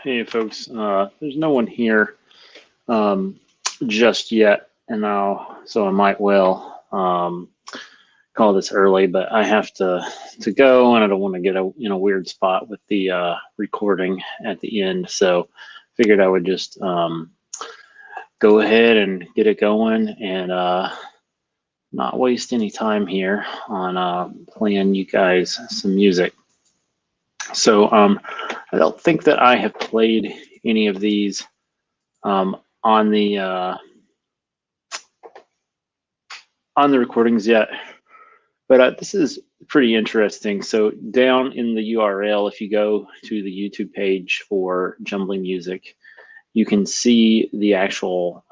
Hey folks, there's no one here just yet, and so I might well call this early, but I have to go, and I don't want to get in a weird spot with the recording at the end. So figured I would just go ahead and get it going and not waste any time here on playing you guys some music. So I don't think that I have played any of these on the recordings yet, but this is pretty interesting. So down in the URL, if you go to the YouTube page for Jumbling Music, you can see the actual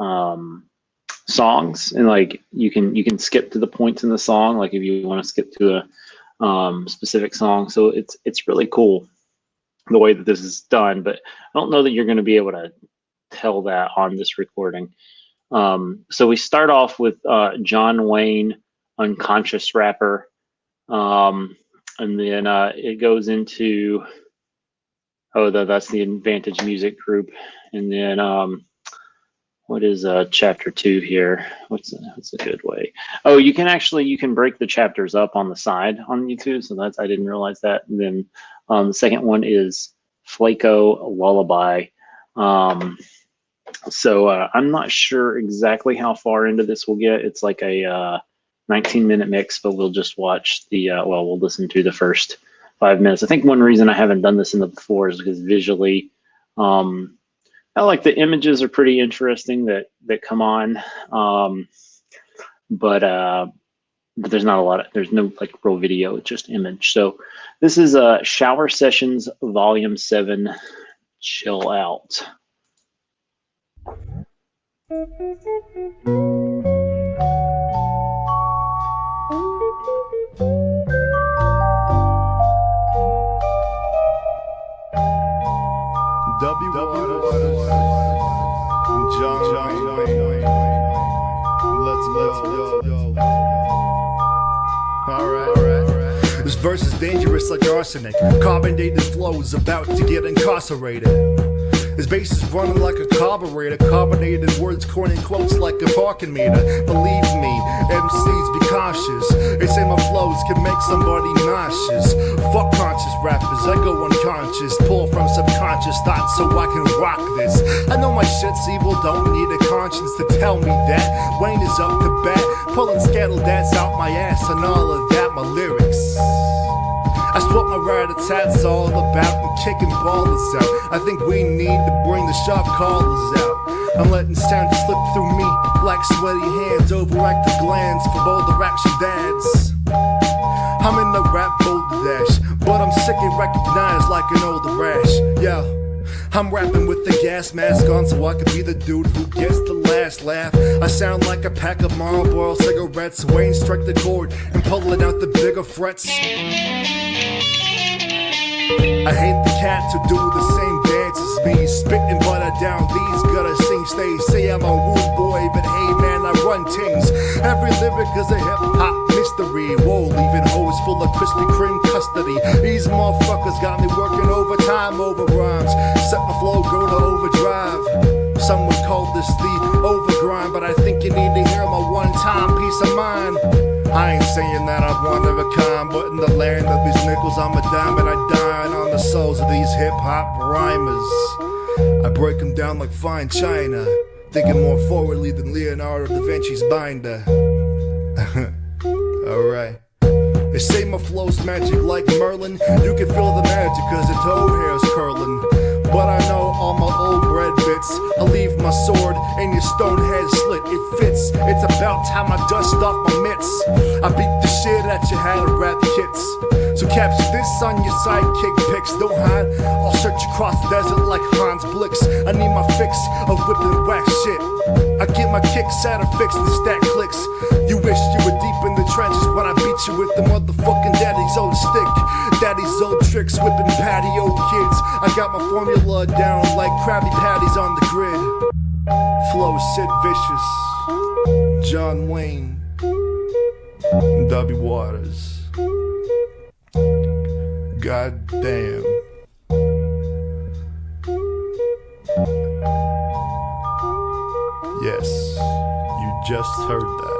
songs, and like you can skip to the points in the song, like if you want to skip to a specific song. So it's really cool the way that this is done, but I don't know that you're going to be able to tell that on this recording. So we start off with John Wayne, Unconscious Rapper, and then it goes into that's the Advantage Music Group, and then what is chapter 2 here? What's a good way? Oh, you can break the chapters up on the side on YouTube. So I didn't realize that. And then the second one is Flaco Lullaby. So I'm not sure exactly how far into this we'll get. It's like a 19-minute mix, but we'll just watch we'll listen to the first 5 minutes. I think one reason I haven't done this in the before is because visually, I like the images are pretty interesting that come on, but there's not a lot there's no like real video, it's just image. So this is Shower Sessions Volume 7, Chill Out. This verse is dangerous like arsenic. Carbonated flows about to get incarcerated. His bass is running like a carburetor. Carbonated words, coining quotes like a parking meter. Believe me, MCs be cautious. They say my flows can make somebody nauseous. Fuck conscious rappers, I go unconscious. Pull from subconscious thoughts so I can rock this. I know my shit's evil, don't need a conscience to tell me that. Wayne is up to bat, pulling scattle dance out my ass and all of that, my lyrics. That's what my rat-a-tat's all about, and kicking ballers out. I think we need to bring the sharp callers out. I'm letting sound slip through me like sweaty hands, overactive glands for bolder action dads. I'm in the rap boulder dash, but I'm sick and recognized like an older rash. Yeah, I'm rapping with the gas mask on so I can be the dude who gets the last laugh. I sound like a pack of Marlboro cigarettes. Wayne strike the chord and pulling out the bigger frets. I hate the cats who do the same dance as me. Spitting butter down these gutter sinks. They say I'm a rude boy, but hey man, I run things. Every lyric is a hip-hop mystery. Whoa, leaving hoes full of Krispy Kreme custody. These motherfuckers got me working overtime over rhymes. Set my flow, go to overdrive. Some would call this the overgrind, but I think you need to hear my one-time peace of mind. I ain't saying that I'm one of a kind, but in the land of these nickels, I'm a dime, and I dine on the souls of these hip-hop rhymers. I break them down like fine china, thinking more forwardly than Leonardo da Vinci's binder. Alright. They say my flow's magic like Merlin. You can feel the magic cause the toe hair's curling. But I know all my old bread bits. I leave my sword and your stone head slit. It fits, it's about time I dust off my mitts. I beat the shit at you, had to rap kits. So capture this on your sidekick pics. Don't hide, I'll search across the desert like Hans Blix. I need my fix of whipping whack shit. I get my kicks out of fix and stack clicks. You wish you were deep in the trenches when I beat you with the motherfucking daddy's old stick. Daddy's old tricks, whipping patio kids. I got my formula down like Krabby Patties on the grid. Flow Sid Vicious, John Wayne, W. Waters. God damn. just heard that.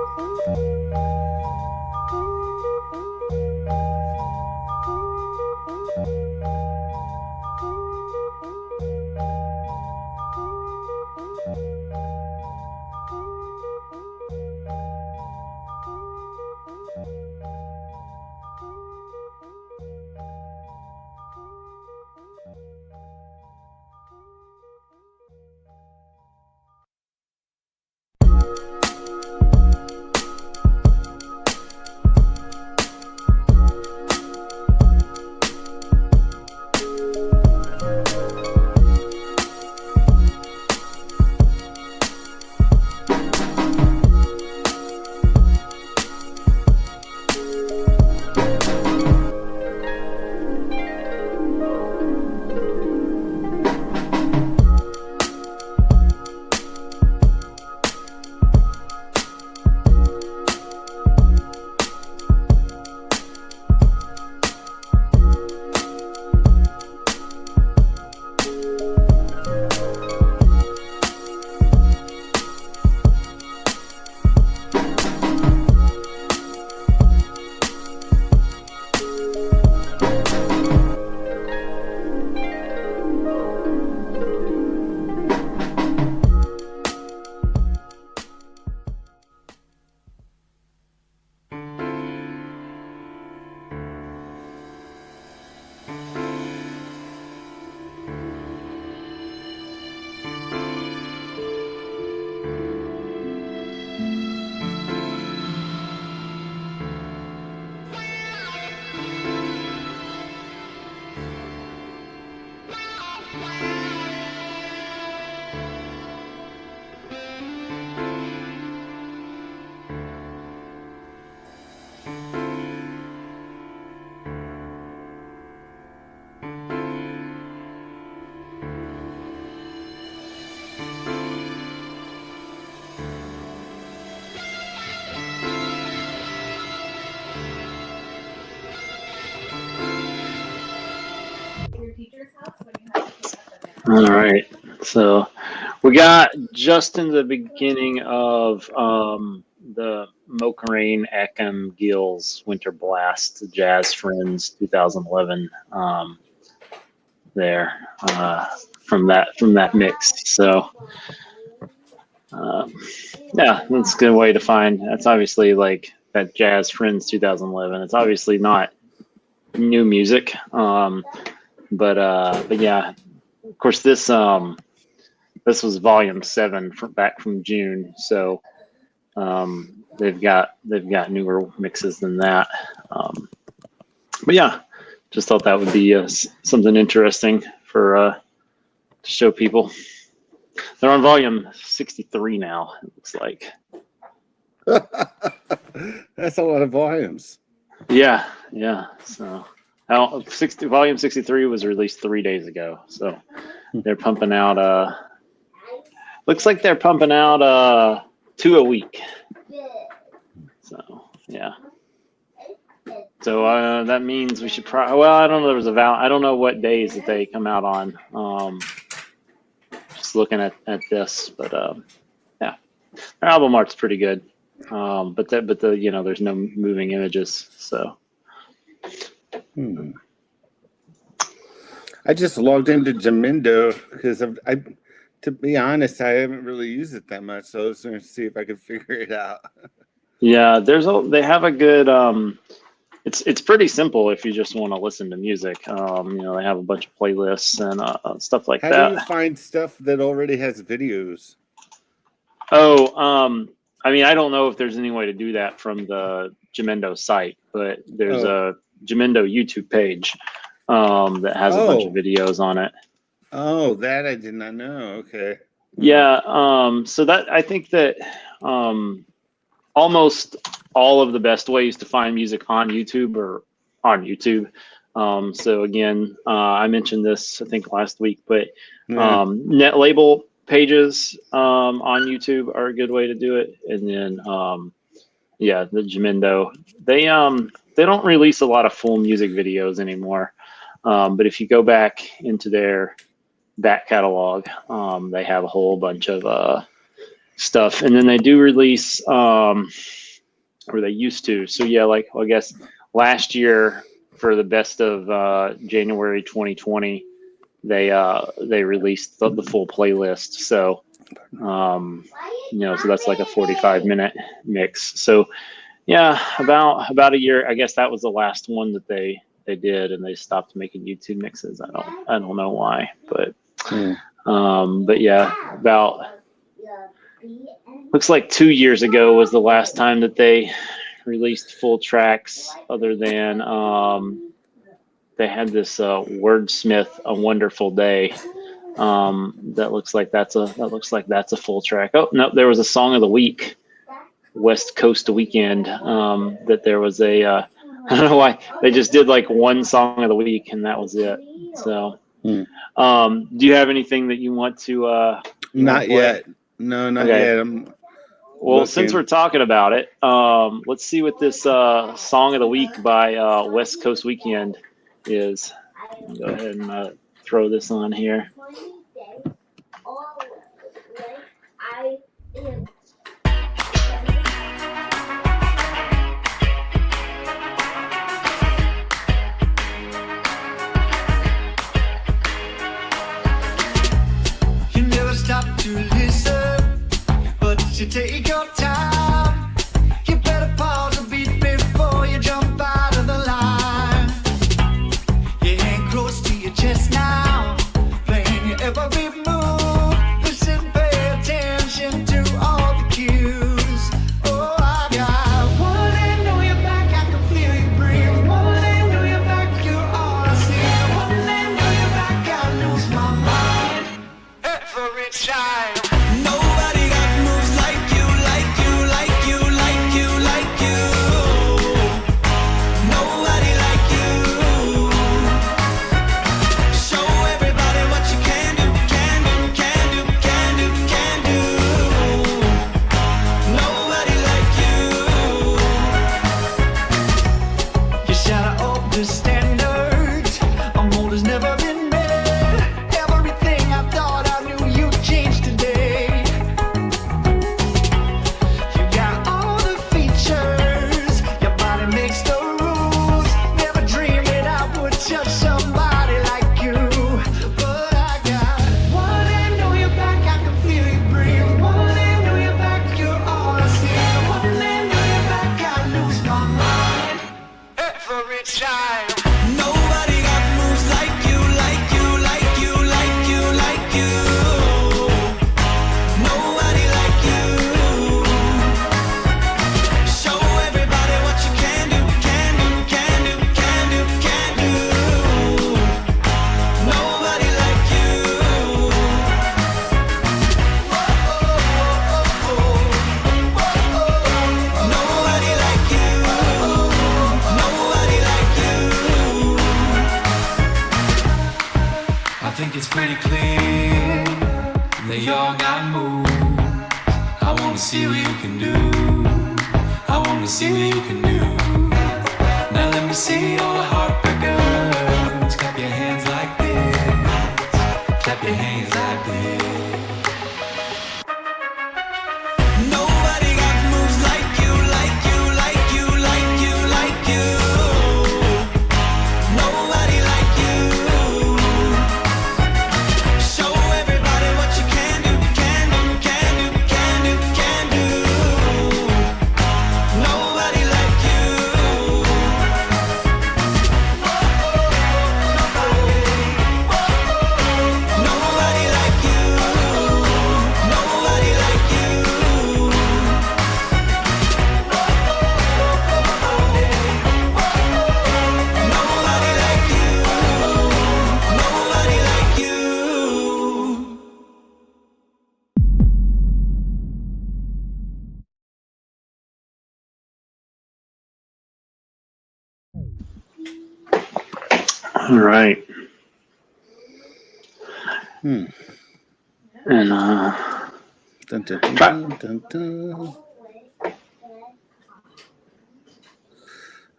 All right, so we got just in the beginning of the Mokarine Ekem Gills Winter Blast Jazz Friends 2011 there from that mix. So yeah, that's a good way to find. That's obviously like that Jazz Friends 2011. It's obviously not new music, but yeah. Of course, this was volume 7 back from June, so they've got newer mixes than that. But yeah, just thought that would be something interesting for to show people. They're on volume 63 now. It looks like. That's a lot of volumes. Yeah. So. Volume 63 was released 3 days ago, so they're pumping out. Looks like they're pumping out 2 a week. So yeah. So that means we should probably. Well, I don't know. I don't know what days that they come out on. Just looking at this, but yeah, their album art's pretty good. But the there's no moving images, so. I just logged into Jamendo because to be honest, I haven't really used it that much, so I was going to see if I could figure it out. Yeah, they have a good. It's pretty simple if you just want to listen to music. They have a bunch of playlists and stuff like that. How do you find stuff that already has videos? Oh, I mean, I don't know if there's any way to do that from the Jamendo site, but there's a Jamendo YouTube page that has a bunch of videos on it. Oh, that I did not know. Okay. Yeah. So that I think that almost all of the best ways to find music on YouTube are on YouTube. So again, I mentioned this I think last week, but net label pages on YouTube are a good way to do it. And then the Jamendo, they don't release a lot of full music videos anymore. But if you go back into their back catalog, they have a whole bunch of stuff, and then they do release, or they used to. So yeah, like I guess last year for the best of January 2020, they released the full playlist. So so that's like a 45-minute mix. So yeah, about a year. I guess that was the last one that they did, and they stopped making YouTube mixes. I don't know why, but yeah, about looks like 2 years ago was the last time that they released full tracks. Other than they had this Wordsmith, A Wonderful Day. That looks like that's a full track. Oh no, there was a Song of the Week, West Coast Weekend. That there was a I don't know why they just did like one Song of the Week and that was it. So, do you have anything that you want to? Not yet. No, not yet. Well, since we're talking about it, let's see what this Song of the Week by West Coast Weekend is. Go ahead and throw this on here. You never stop to listen, but you take your time. You better pause a beat before you jump out of the line. Your hand close to your chest now, playing your every move. Listen, pay attention to all the cues. Oh, I got one hand on your back, I can feel you breathe. One hand on your back, you're all I see. One hand on your back, I lose my mind every time. Nobody got moves like you, like you, like you, like you, like you. Nobody like you. Show everybody what you can do, can do, can do, can do, can do. Nobody like you. You shatter all the standards. A mold has never been made. Everything I thought I knew, you changed today. You got all the features. Your body makes the rules. Never dreamed I would touch somebody like you. But I got one hand on your back, I can feel you breathe. One hand on your back, you're all I see. One hand on your back, I lose my mind every time. Nobody got moves like you, like you, like you, like you, like you. Nobody like you. Show everybody what you can do, can do, can do, can do, can do. Nobody like you. Nobody like you. Nobody like you. I think it's pretty clear that y'all got moves. I wanna see what you can do. I wanna see what you can do. Now let me see all the heartbreakers. Clap your hands like this. Clap your hands like this. Nobody got moves like you, like you, like you, like you, like you. Nobody like you. Show everybody what you can do, can do, can do, can do, can do. Nobody like you. Nobody like you. Nobody like you. Nobody like you. Nobody like you. All right, Hmm. and Dun, dun, dun, dun, dun, dun.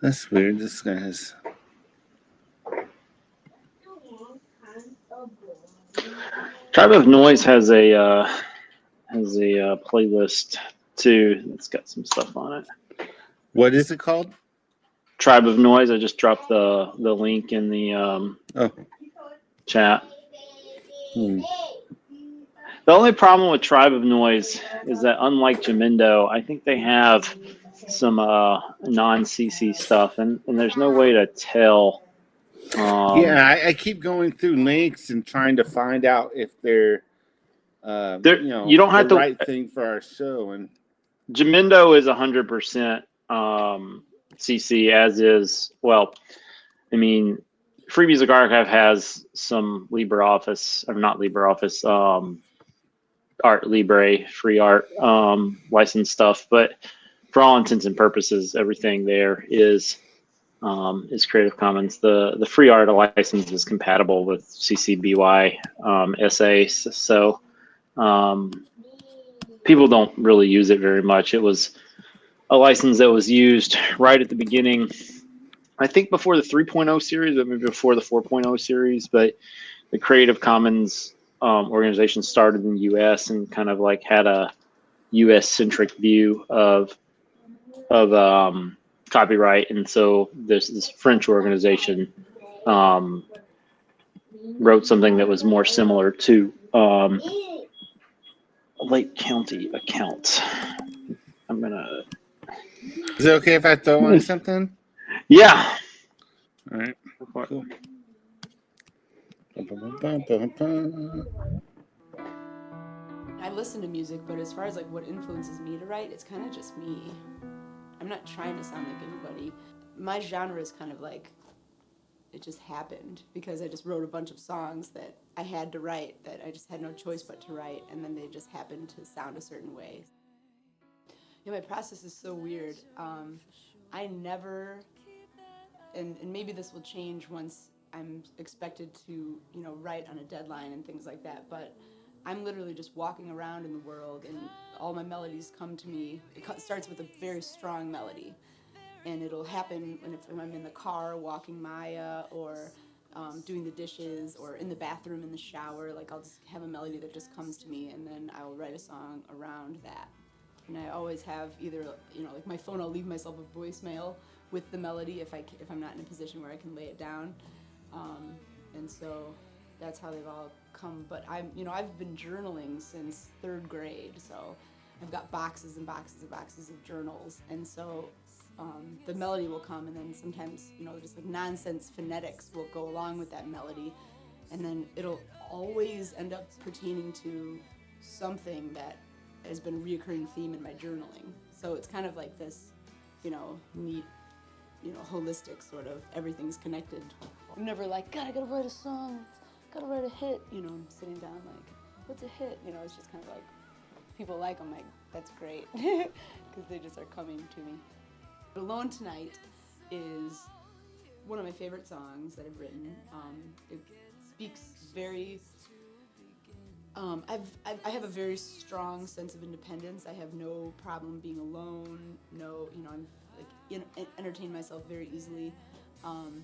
That's weird. This guy has. Tribe of Noise has a has a playlist too that's got some stuff on it. What is it called? Tribe of Noise. I just dropped the link in the Oh. chat. Hmm. The only problem with Tribe of Noise is that unlike Jamindo, I think they have some non-CC stuff, and there's no way to tell. Yeah, I keep going through links and trying to find out if they're, you don't have the to, right thing for our show. And Jamindo is 100% CC, as is, well, I mean, Free Music Archive has some LibreOffice, or not LibreOffice, Art Libre, free art, licensed stuff, but for all intents and purposes, everything there is Creative Commons. The free art license is compatible with CC BY SA, so people don't really use it very much. It was a license that was used right at the beginning, I think before the 3.0 series, but maybe before the 4.0 series, but the Creative Commons organization started in the US and kind of like had a US centric view of copyright. And so this French organization wrote something that was more similar to Lake County accounts. I'm gonna. is it okay if I throw on something? Yeah. All right. Cool. I listen to music, but as far as like what influences me to write, it's kind of just me. I'm not trying to sound like anybody. My genre is kind of like, it just happened because I just wrote a bunch of songs that I had to write, that I just had no choice but to write, and then they just happened to sound a certain way. Yeah, my process is so weird. I never, and maybe this will change once I'm expected to, write on a deadline and things like that, but I'm literally just walking around in the world and all my melodies come to me. It starts with a very strong melody, and it'll happen if I'm in the car walking Maya, or doing the dishes, or in the bathroom in the shower. Like, I'll just have a melody that just comes to me, and then I'll write a song around that. And I always have either, like my phone, I'll leave myself a voicemail with the melody if I'm not in a position where I can lay it down. And so that's how they've all come. But I've been journaling since 3rd grade, so I've got boxes and boxes and boxes of journals. And so the melody will come, and then sometimes, just like nonsense phonetics will go along with that melody, and then it'll always end up pertaining to something that has been a reoccurring theme in my journaling. So it's kind of like this, neat, holistic sort of, everything's connected. I'm never like, God, I gotta write a song, gotta write a hit. I'm sitting down like, what's a hit? It's just kind of like, people like them, like, that's great, because they just are coming to me. Alone Tonight is one of my favorite songs that I've written. It speaks very, I have a very strong sense of independence. I have no problem being alone. I'm like entertain myself very easily, and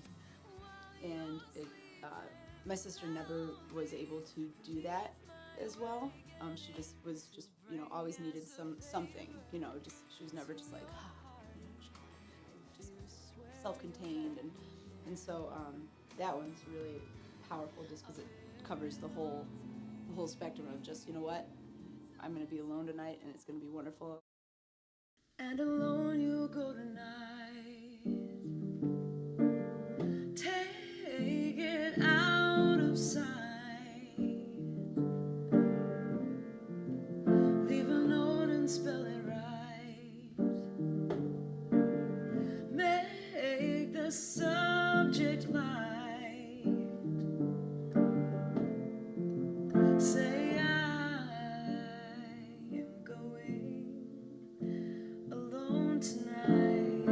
my sister never was able to do that as well. She was always needed something. She was never just like just self-contained, and so that one's really powerful just because it covers the whole spectrum of just, I'm going to be alone tonight and it's going to be wonderful. And alone you go tonight. Take it out of sight. Leave a note and spell it right. Make the subject light. Say I am going alone tonight.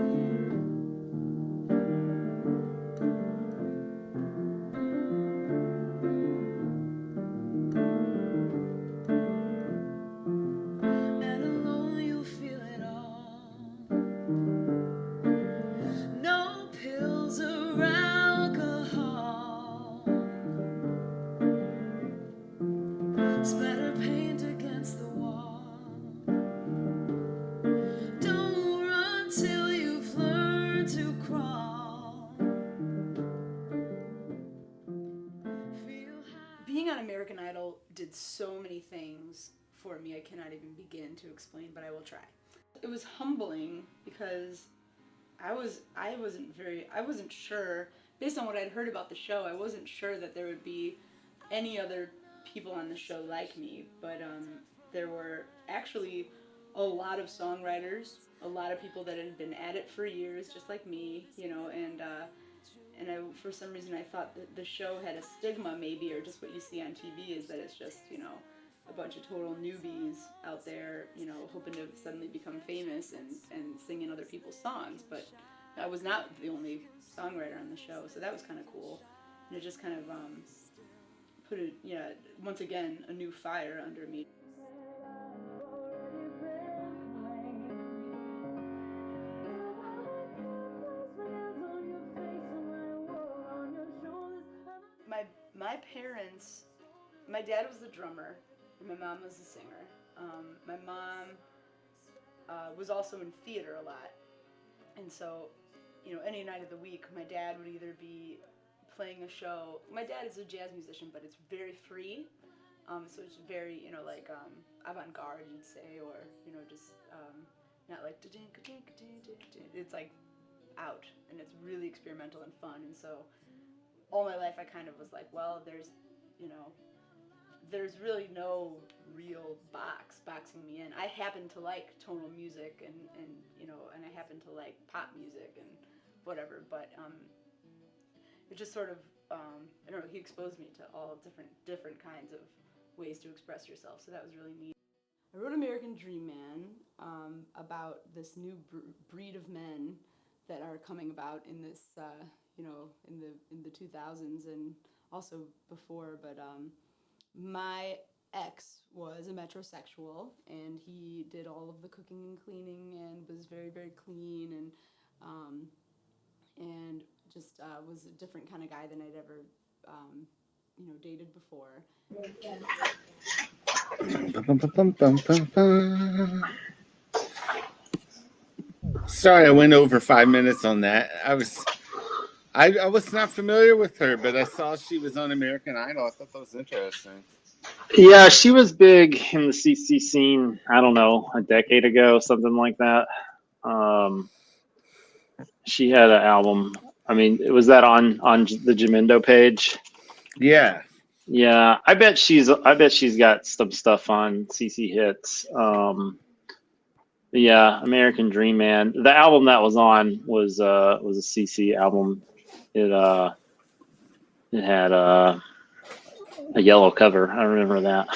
And alone you'll feel it all. No pills or alcohol. Splatter paint against the wall. did so many things for me I cannot even begin to explain, but I will try. It was humbling because I wasn't sure, based on what I'd heard about the show, I wasn't sure that there would be any other people on the show like me, but there were actually a lot of songwriters, a lot of people that had been at it for years, just like me, you know, and I, for some reason I thought that the show had a stigma maybe, or just what you see on TV is that it's just, you know, a bunch of total newbies out there, you know, hoping to suddenly become famous and singing other people's songs, but I was not the only songwriter on the show, so that was kind of cool, and it just kind of put it, yeah, once again, a new fire under me. My parents, my dad was the drummer, and my mom was the singer. My mom was also in theater a lot, and so, you know, any night of the week, my dad would either be playing a show. My dad is a jazz musician, but it's very free, so it's very, you know, like avant-garde, you'd say, or, you know, just not like it's like out, and it's really experimental and fun, and so all my life I kind of was like, well, there's, you know, there's really no real boxing me in. I happen to like tonal music and you know, and I happen to like pop music and whatever, but it just sort of, I don't know, he exposed me to all different kinds of ways to express yourself, so that was really neat. I wrote American Dream Man about this new breed of men that are coming about in this, you know, in the 2000s and also before, but my ex was a metrosexual, and he did all of the cooking and cleaning and was very, very clean, and just was a different kind of guy than I'd ever, you know, dated before. Sorry, I went over 5 minutes on that. I was not familiar with her, but I saw she was on American Idol. I thought that was interesting. Yeah, she was big in the CC scene, I don't know, a decade ago, something like that. She had an album. I mean, was that on the Jamindo page? Yeah. Yeah, I bet she's got some stuff on CC Hits. Yeah, American Dream Man. The album that was on was a CC album. It had a yellow cover. I remember that.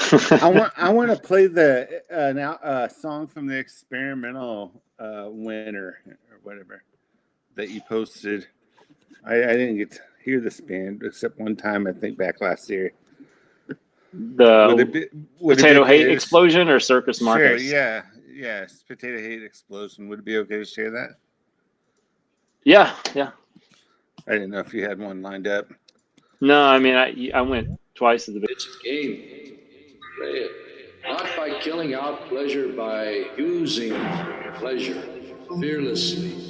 I want to play the song from the experimental winner or whatever that you posted. I didn't get to hear this band except one time, I think, back last year. The Potato Hate Explosion or Circus Marcus? Sure, yeah. Potato Hate Explosion. Would it be okay to share that? Yeah. I didn't know if you had one lined up. No, I mean, I went twice to the It's a game. Play it. Not by killing out pleasure, by using pleasure fearlessly.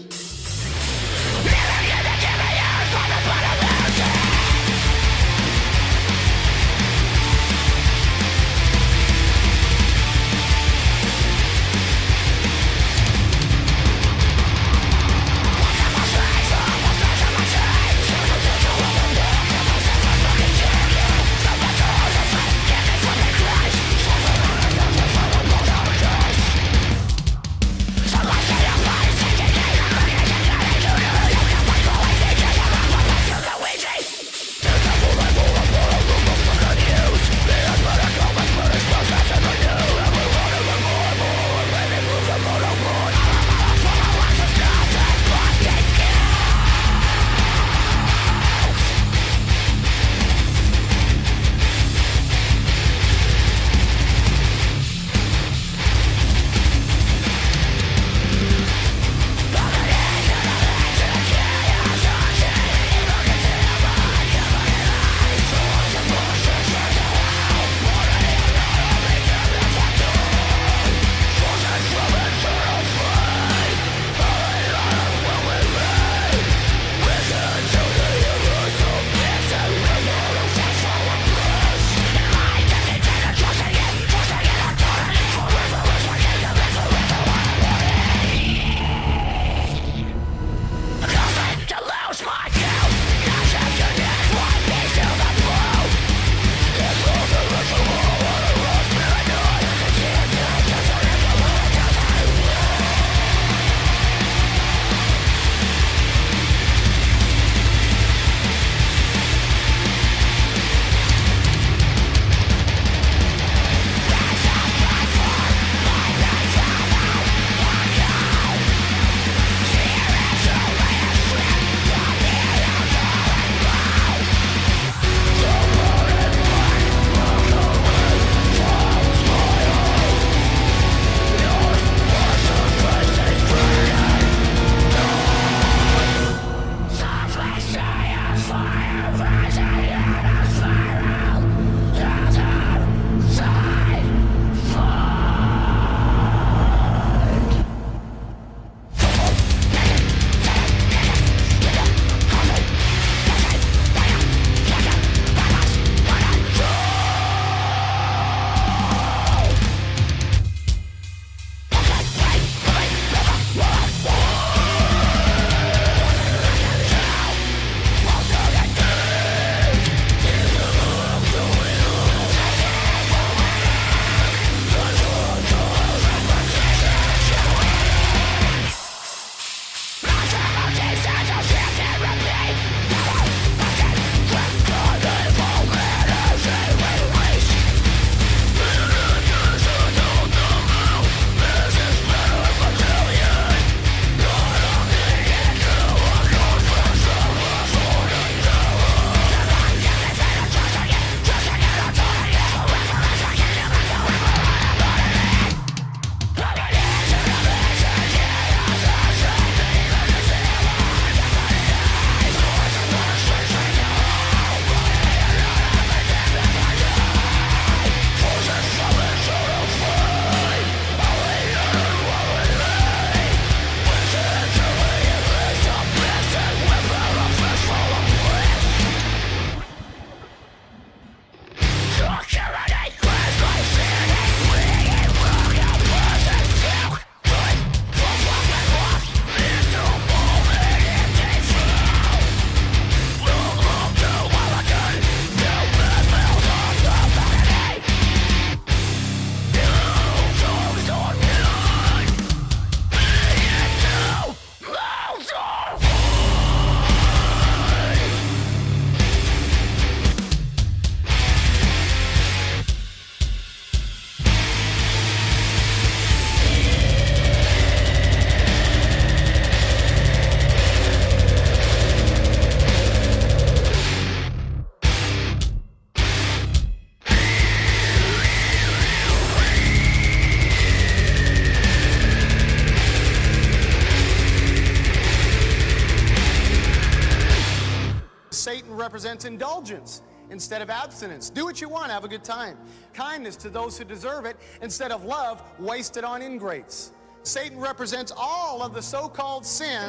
Satan represents indulgence instead of abstinence. Do what you want, have a good time. Kindness to those who deserve it instead of love wasted on ingrates. Satan represents all of the so-called sin.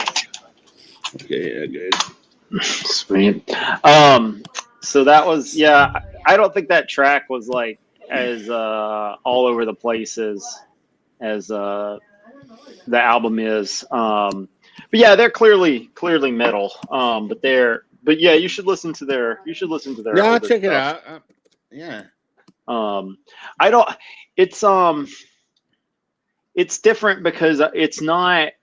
Okay, yeah, good. Sweet. So that was, yeah, I don't think that track was like as all over the place as the album is. But yeah, they're clearly metal. But yeah, you should listen to their Yeah, I'll older check it stuff. out. Yeah. I don't. It's different because it's not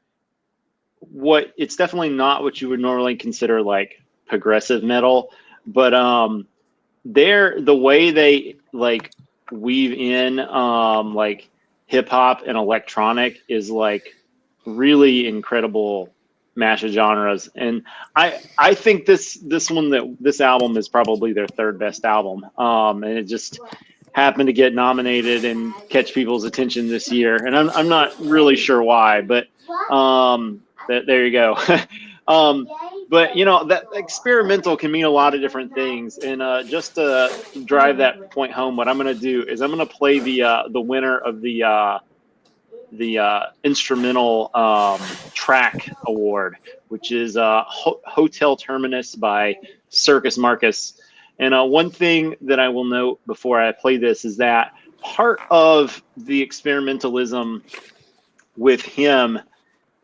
what. It's definitely not what you would normally consider like progressive metal. But the way they like weave in like hip hop and electronic is like really incredible mash of genres, and I think this album is probably their third best album, and it just happened to get nominated and catch people's attention this year, and I'm not really sure why, but there you go. But you know, that experimental can mean a lot of different things, and just to drive that point home, what I'm going to do is I'm going to play the winner of the instrumental track award, which is Hotel Terminus by Circus Marcus. And one thing that I will note before I play this is that part of the experimentalism with him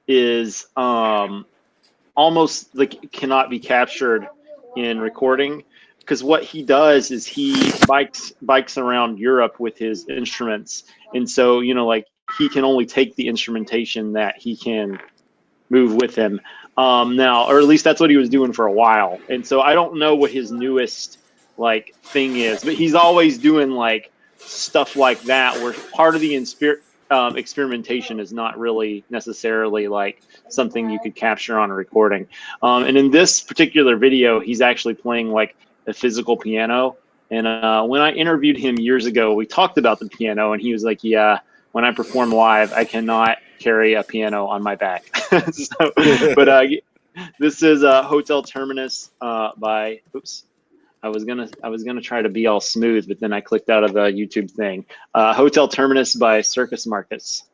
is almost like cannot be captured in recording, because what he does is he bikes around Europe with his instruments, and so you know, like, he can only take the instrumentation that he can move with him now, or at least that's what he was doing for a while. And so I don't know what his newest like thing is, but he's always doing like stuff like that, where part of the experimentation is not really necessarily like something you could capture on a recording. And in this particular video, he's actually playing like a physical piano. And when I interviewed him years ago, we talked about the piano, and he was like, yeah, when I perform live, I cannot carry a piano on my back. This is Hotel Terminus by. Oops. I was gonna try to be all smooth, but then I clicked out of the YouTube thing. Hotel Terminus by Circus Marcus.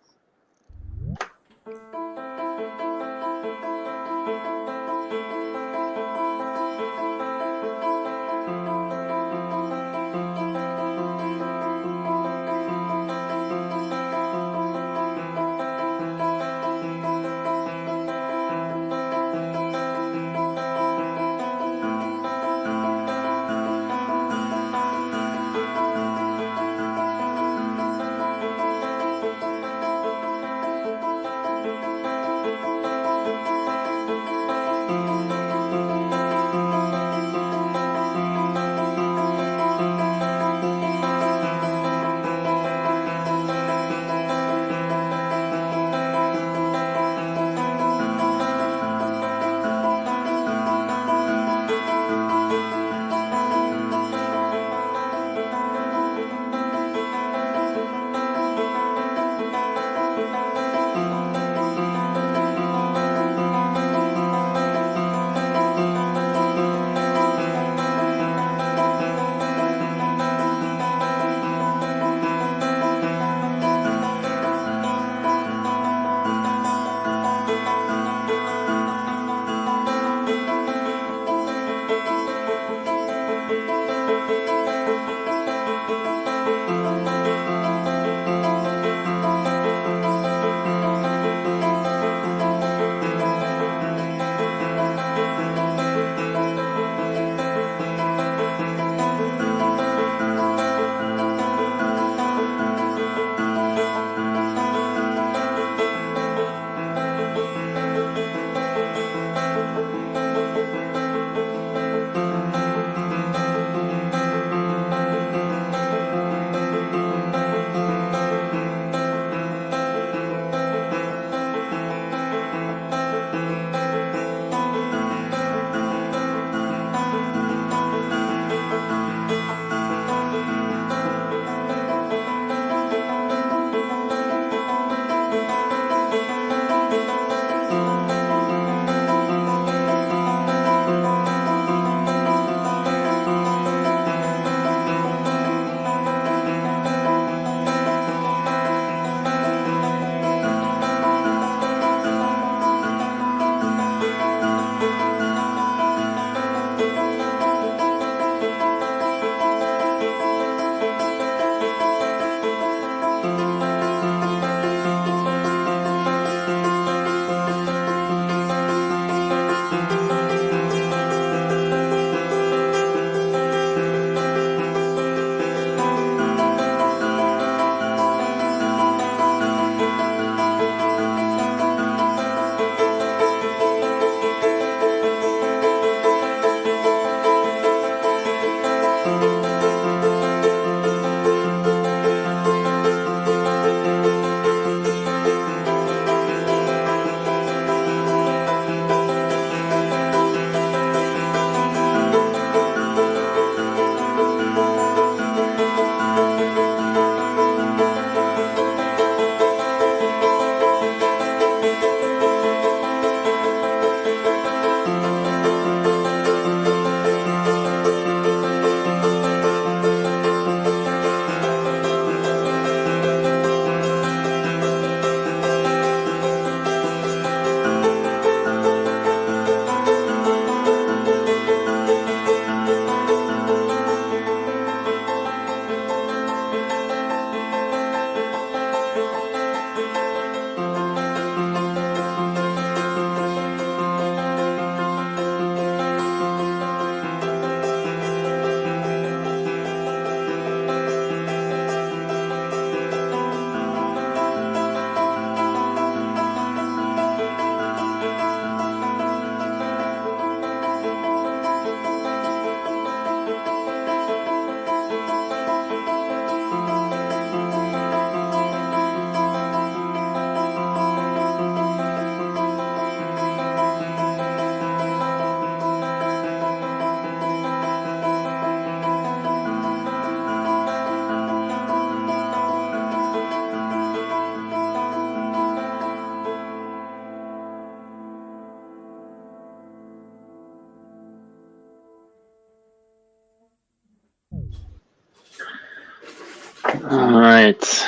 All right.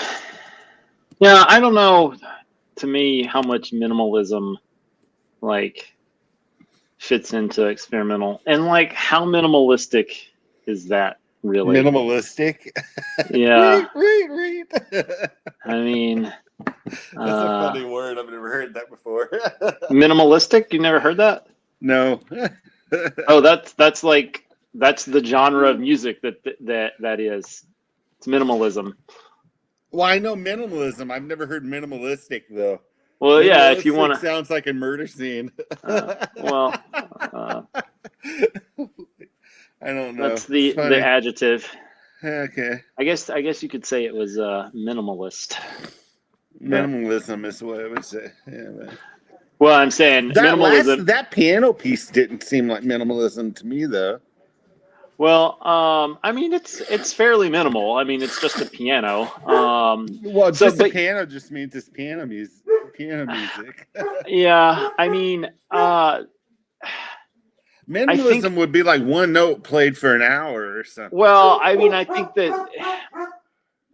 Yeah, I don't know. To me, how much minimalism like fits into experimental, and like how minimalistic is that really? Minimalistic. Yeah. Read. I mean, That's a funny word. I've never heard that before. minimalistic. You never heard that? No. Oh, that's the genre of music that is. It's minimalism. Well, I know minimalism. I've never heard minimalistic though. Well, yeah, if you want to. Sounds like a murder scene. I don't know. That's the adjective. Okay. I guess you could say it was minimalist. Minimalism is what I would say. Yeah, man. Well, I'm saying minimalism. That piano piece didn't seem like minimalism to me, though. Well, I mean, it's fairly minimal. I mean, it's just a piano. Well, the piano just means it's piano music. Yeah, I mean, minimalism would be like one note played for an hour or something. Well, I mean, I think that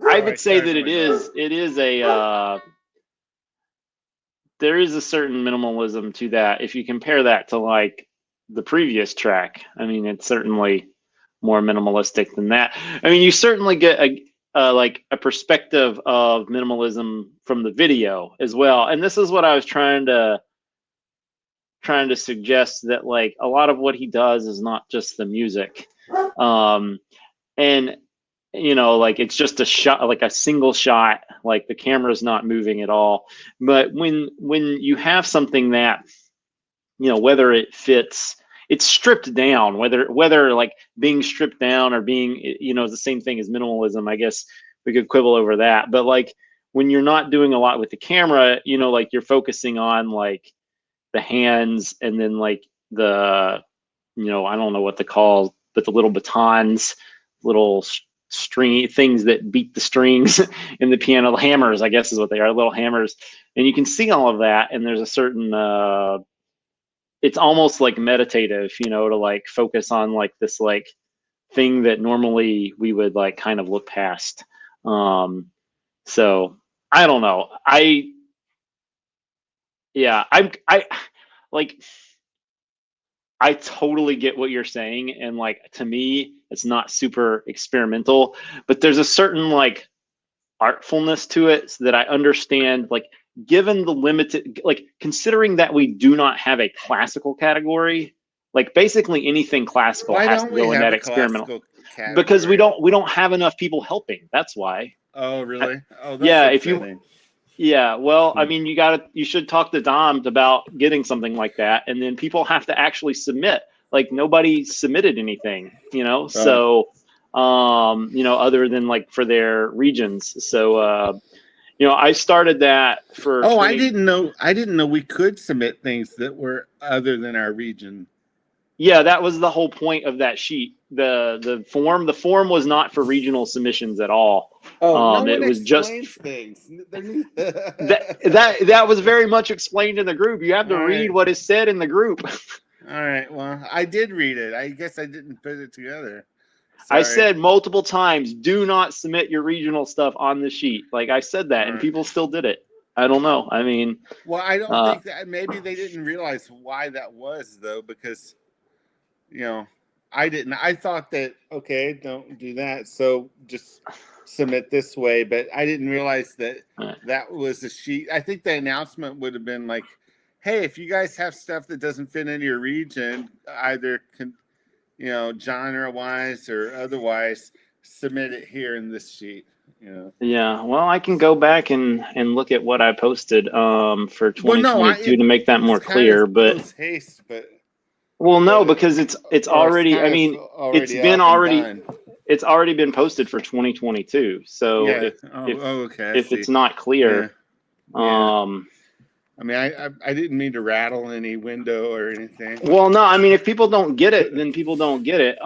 I would say that it is a there is a certain minimalism to that. If you compare that to like the previous track, I mean, it's certainly more minimalistic than that. I mean, you certainly get a perspective of minimalism from the video as well. And this is what I was trying to suggest, that like a lot of what he does is not just the music. And you know, like it's just a shot, like a single shot, like the camera's not moving at all. But when you have something that, you know, whether it fits, it's stripped down, whether like being stripped down or being, you know, is the same thing as minimalism. I guess we could quibble over that. But like when you're not doing a lot with the camera, you know, like you're focusing on like the hands and then like the, you know, I don't know what to call, but the little batons, little string things that beat the strings in the piano, hammers, I guess is what they are, little hammers. And you can see all of that. And there's a certain, it's almost like meditative, you know, to like focus on like this like thing that normally we would like kind of look past. So I don't know. I totally get what you're saying. And like, to me, it's not super experimental, but there's a certain like artfulness to it so that I understand, like, given the limited, like considering that we do not have a classical category, like basically anything classical has to go in that experimental category? Because we don't have enough people helping. That's why. Oh, really? Oh, yeah. If you, yeah, well, I mean, you should talk to Dom about getting something like that. And then people have to actually submit. Like nobody submitted anything, you know? So, you know, other than like for their regions. So, you know, I started that for. Oh, I didn't know we could submit things that were other than our region. Yeah, that was the whole point of that sheet. The form was not for regional submissions at all. Oh, it was just things. that was very much explained in the group. You have to read what is said in the group. All right. Well, I did read it. I guess I didn't put it together. Sorry. I said multiple times, do not submit your regional stuff on the sheet. Like I said that, and people still did it. I don't know. I mean, well, I don't think that maybe they didn't realize why that was though, because, you know, I didn't. I thought that, okay, don't do that. So just submit this way. But I didn't realize that that was a sheet. I think the announcement would have been like, hey, if you guys have stuff that doesn't fit into your region, either you know, genre-wise or otherwise, submit it here in this sheet. You know. Yeah, well, I can go back and look at what I posted for 2022 to make that more clear. But haste, but well, no, because it's already. I mean, it's already been posted for 2022. So yeah. if it's not clear, yeah. I mean, I didn't mean to rattle any window or anything. Well, no, I mean, if people don't get it, then people don't get it.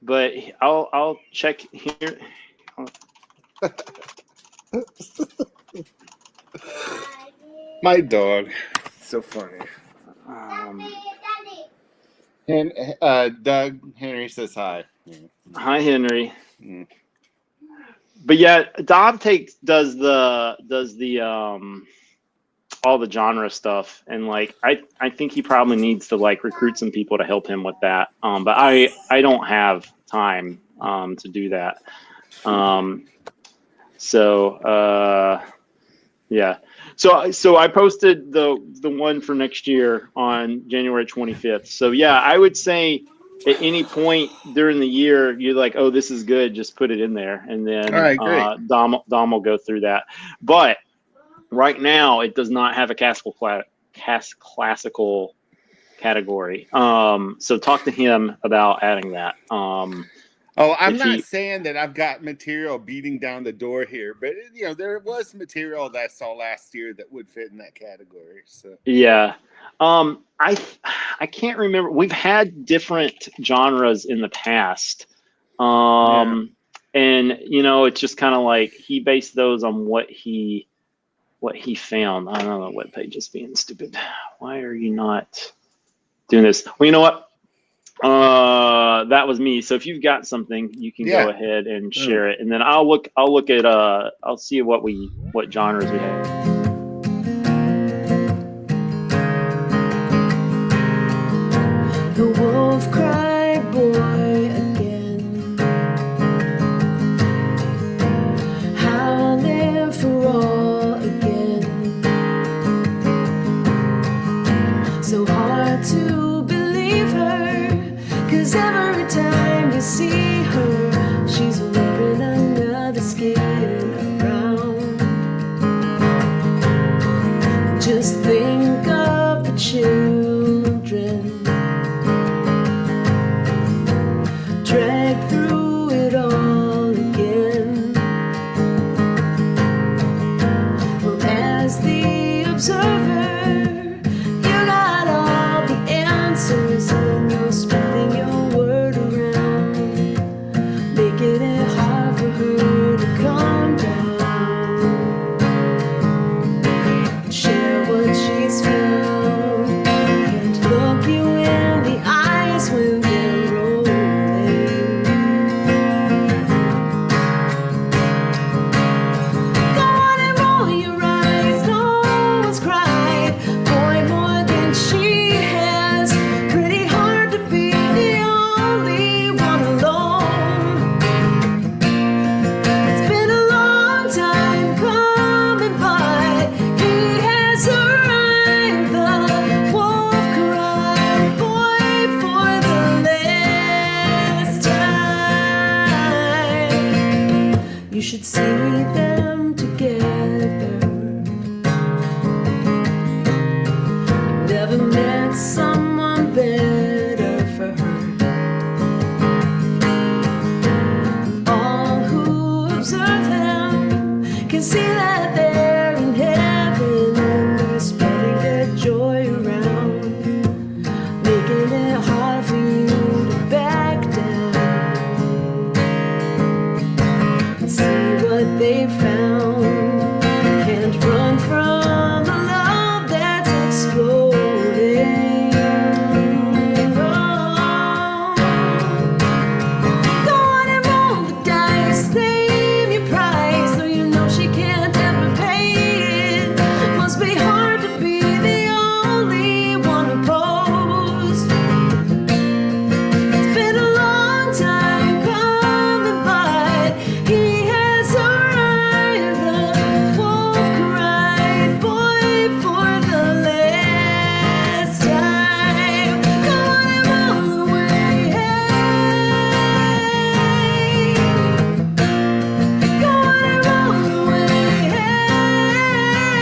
But I'll check here. My dog, so funny. And Doug Henry says hi. Hi, Henry. But yeah, Dom does the all the genre stuff, and like I think he probably needs to like recruit some people to help him with that. But I don't have time to do that. Yeah. So I posted the one for next year on January 25th. So yeah, I would say at any point during the year, you're like, oh, this is good, just put it in there, and then All right, great. Dom will go through that. But right now, it does not have a classical category. So talk to him about adding that. I'm not saying that I've got material beating down the door here, but you know, there was material that I saw last year that would fit in that category. So yeah. I can't remember. We've had different genres in the past. And you know, it's just kind of like he based those on what he found. I don't know, the webpage is being stupid. Why are you not doing this? Well, you know what? That was me. So if you've got something, you can go ahead and share it, and then I'll look at I'll see what genres we have. The wolf cried, boy, again, howling for all again. So hard to believe her, 'cause every time you see her, she's wearing another skin around. Just think of the children drag through it all again. Well, as the observer, you got all the answers and you're spreading your word around, making it hard for her to calm down, share what she's found, and look you in the eyes when they're rolling. Go on and roll your eyes, no one's cried, boy, more than she has. Pretty hard to be the only one alone. It's been a long time coming, but he has arrived. The wolf cried, boy, for the last time. You should see them together. Never met someone better for her. All who observe them can see that they're in heaven, and they're spreading their joy around, making it hard for you to back down and see what they found. Can't run from the love that's exploding. Oh. Go on and roll the dice, name your price, though you know she can't ever pay it. Must be hard to be the only one opposed. It's been a long time coming, but he has arrived. The wolf cried, boy, for the last time. Go on and roll away, hey. Go on and roll away, hey.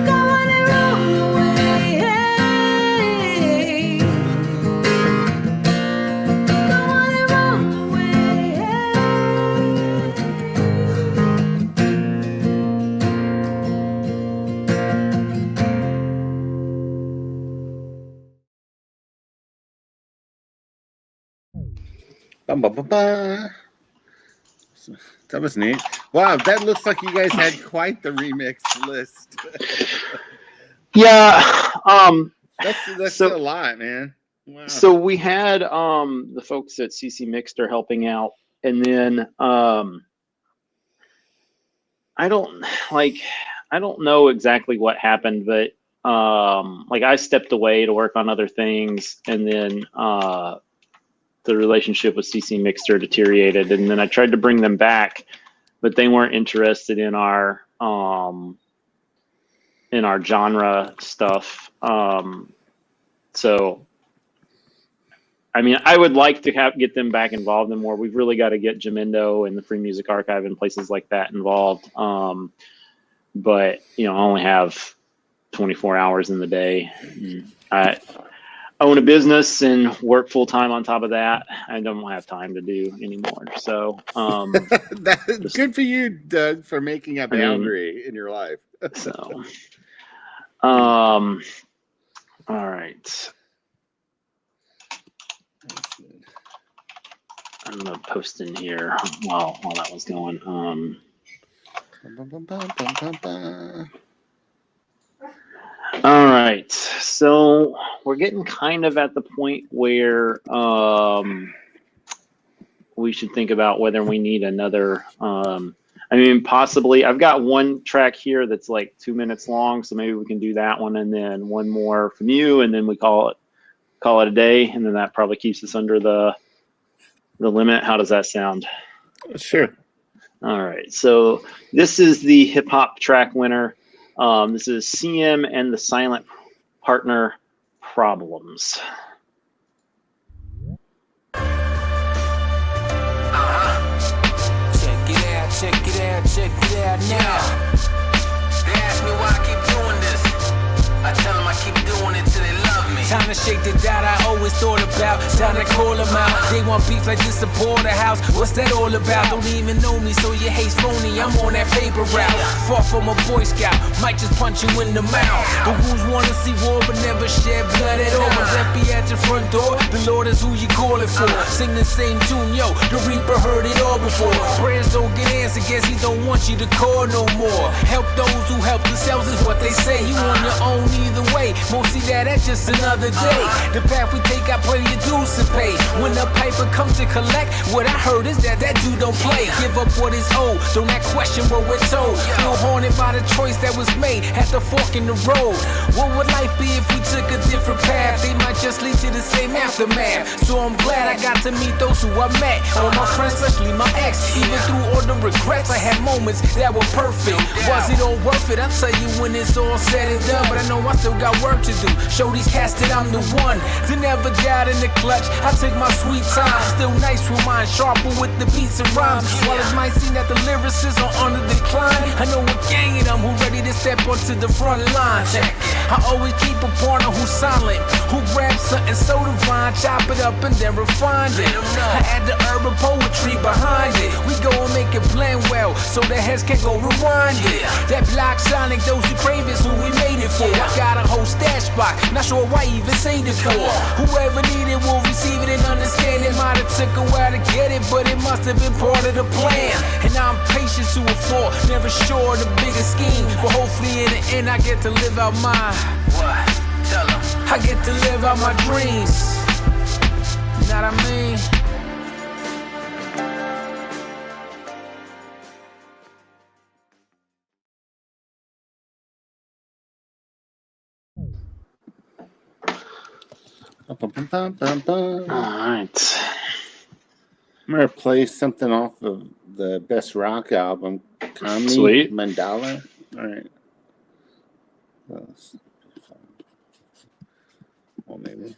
Go on and roll away, hey. Go on and roll away, Bum, bum, bum, bum. That was neat. Wow, that looks like you guys had quite the remix list. Yeah. That's So- a lot, man. Wow. So we had the folks at CC Mixter helping out And then I don't know exactly what happened, but like I stepped away to work on other things, and then the relationship with CC Mixter deteriorated, and then I tried to bring them back, but they weren't interested in our genre stuff. So I mean, I would like to get them back involved in more. We've really got to get Jamendo and the Free Music Archive and places like that involved. But you know, I only have 24 hours in the day. I own a business and work full time on top of that. I don't have time to do anymore. So That's good for you, Doug, for making a boundary in your life. So all right. I'm gonna post in here while that was going. All right, so we're getting kind of at the point where we should think about whether we need another. I mean, possibly. I've got one track here that's like 2 minutes long, so maybe we can do that one, and then one more from you, and then we call it a day, and then that probably keeps us under the limit. How does that sound? Sure. All right, so this is the hip hop track winner. This is CM and the Silent Partner, Problems. Check it out now. They ask me why I keep doing this. I tell them I keep doing it till they love me. Time to shake the doubt I always thought about. Time to call them out. They want beef like this, support the house. What's that all about? Don't even know me, so your hate's phony. I'm on that paper route. Far from a Boy Scout, might just punch you in the mouth. The wolves wanna see war, but never shed blood at all. When that be at your front door, the Lord is who you call it for. Sing the same tune, yo. The Reaper heard it all before. Prayers don't get answered, guess he don't want you to call no more. Help those who help themselves is what they say. You on your own either way. Most see that's just another day. The path we take got plenty of dues to pay. When the piper comes to collect, what I heard is that dude don't play. Give up what is owed, don't act question what we're told. Feel haunted by the choice that was made at the fork in the road. What would life be if we took a different path? They might just lead to the same aftermath. So I'm glad I got to meet those who I met. All my friends, especially my ex. Even through all the regrets, I had moments that were perfect. Was it all worth it? I'll tell you when it's all said and done. But I know I still got work to do. Show these cats that I'm the one to never doubt in the clutch. I take my sweet time, still nice with mine, sharper with the beats and rhymes. While it might seem that the lyricists are on the decline, I know a gang of them who ready to step onto the front line. I always keep a partner who's silent, who grabs something so divine, chop it up and then refine it. I add the urban poetry behind it. We go and make it blend well, so the heads can go rewind it. That block sonic, those who crave is who we made it for. I got a whole stash spot, not sure why even say this for. Whoever need it will receive it and understand it. Might have took a while to get it, but it must have been part of the plan. And I'm patient to a fault, never sure of the bigger scheme. But hopefully in the end I get to live out my what? Tell them. I get to live out my dreams. You know what I mean? All right. I'm gonna play something off of the Best Rock album, Kamni, Sweet. Mandala. All right. Well, maybe.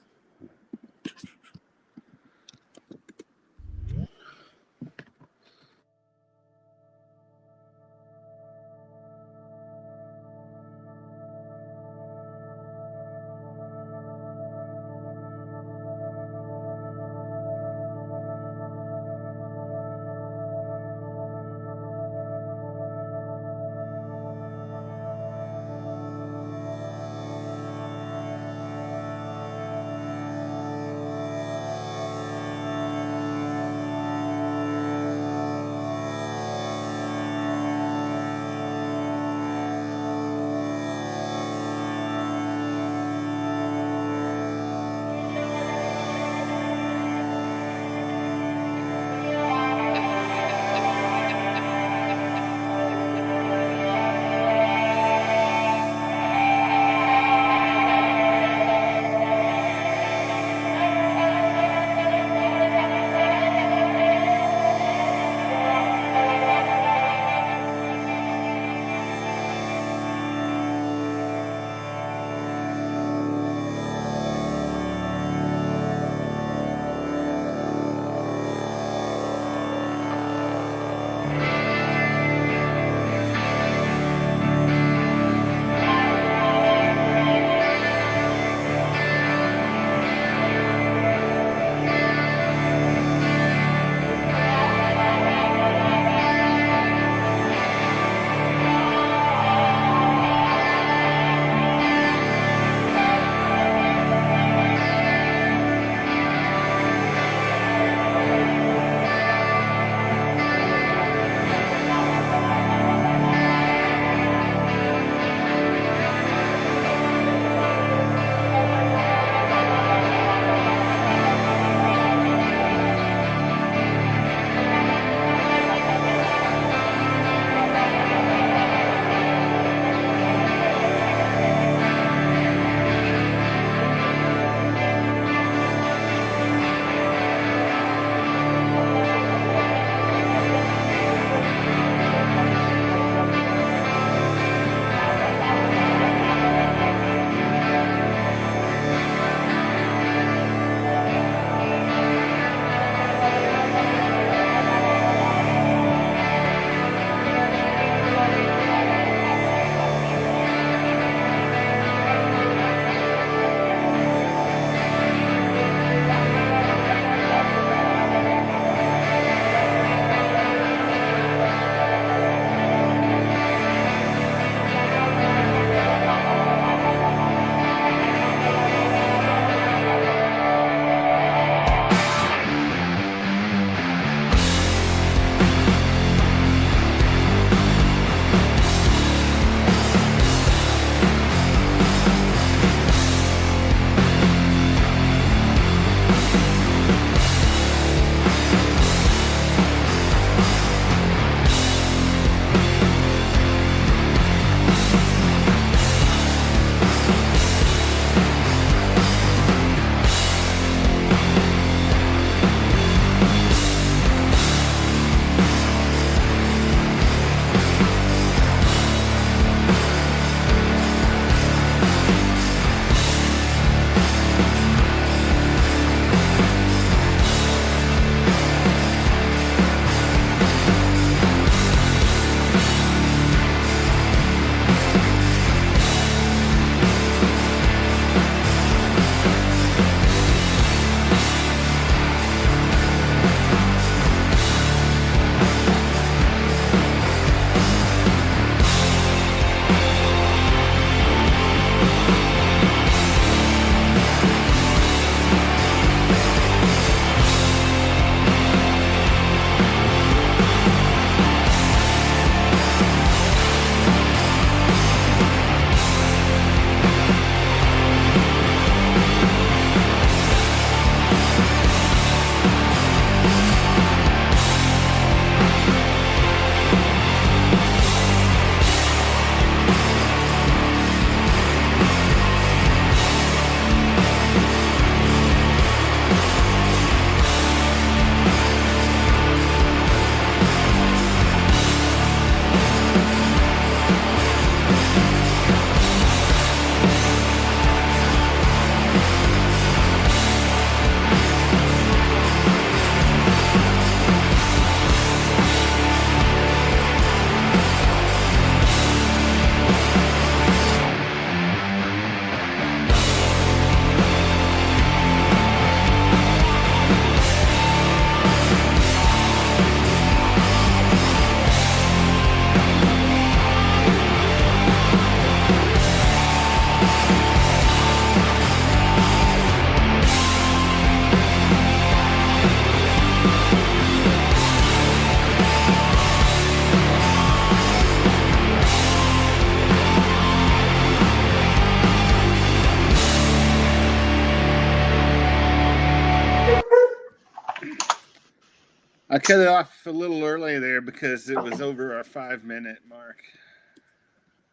I cut it off a little early there because it was over our 5-minute mark.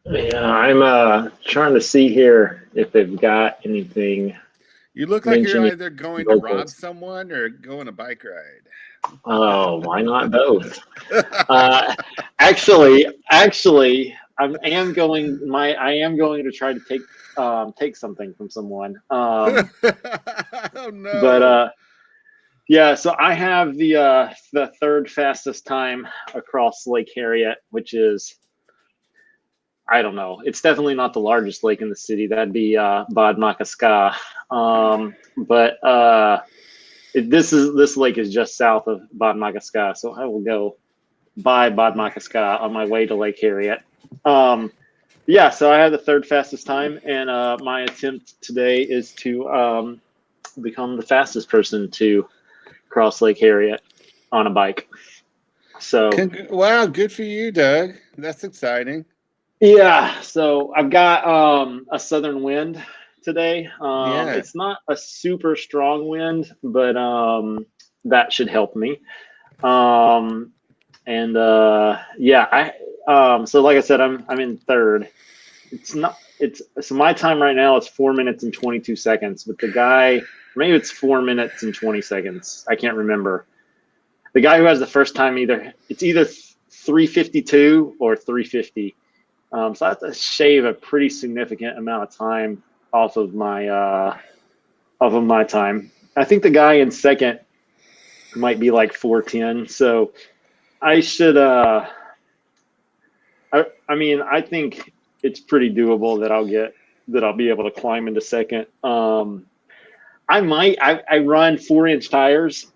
Yeah, I'm trying to see here if they've got anything. You look like you're mentioning either going to rob locals. someone or go on a bike ride. Oh, why not both? Actually, I am going to try to take something from someone. Oh no! But yeah, so I have the third fastest time across Lake Harriet, which is, I don't know. It's definitely not the largest lake in the city. That'd be Bad Makaska. This lake is just south of Bad Makaska, so I will go by Bad Makaska on my way to Lake Harriet. Yeah, so I have the third fastest time, and my attempt today is to become the fastest person to cross Lake Harriet on a bike. So wow, good for you, Doug. That's exciting. Yeah, so I've got a southern wind today. Yeah. It's not a super strong wind, but that should help me. Yeah, so like I said, I'm in third. So my time right now is 4 minutes and 22 seconds, but the guy, maybe it's 4 minutes and 20 seconds. I can't remember. The guy who has the first time, it's either 3:52 or 3:50. So I have to shave a pretty significant amount of time off of my time. I think the guy in second might be like 4:10. So I should. I mean, I think it's pretty doable that I'll be able to climb into second. I run 4-inch tires.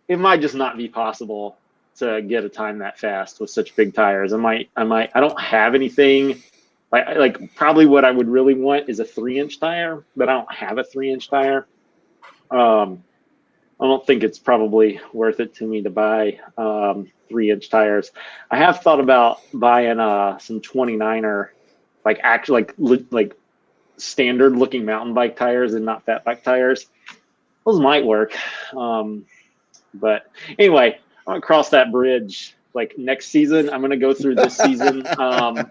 It might just not be possible to get a time that fast with such big tires. I don't have anything like probably what I would really want is a 3-inch tire, but I don't have a 3-inch tire. I don't think it's probably worth it to me to buy 3-inch tires. I have thought about buying some 29er, like standard looking mountain bike tires and not fat bike tires. those might work. But anyway, I'm gonna cross that bridge like next season. I'm gonna go through this season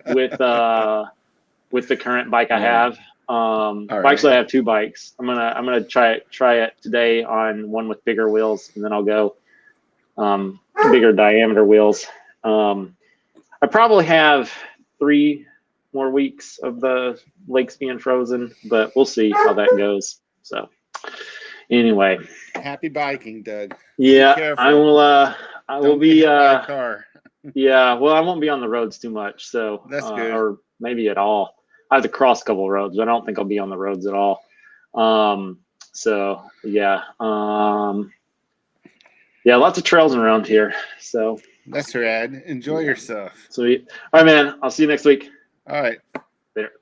with the current bike I have. right. Actually, I have 2 bikes. I'm gonna try it today on one with bigger wheels, and then I'll go bigger diameter wheels. I probably have 3 more weeks of the lakes being frozen, but we'll see how that goes. So anyway, Happy biking, Doug. yeah, careful. I will Don't be get hit by a car. yeah, well, I won't be on the roads too much, so That's good. or maybe at all. I have to cross a couple of roads, but I don't think I'll be on the roads at all. So yeah, yeah, lots of trails around here. So That's rad. Enjoy yourself. sweet. All right, man. I'll see you next week. All right. Later.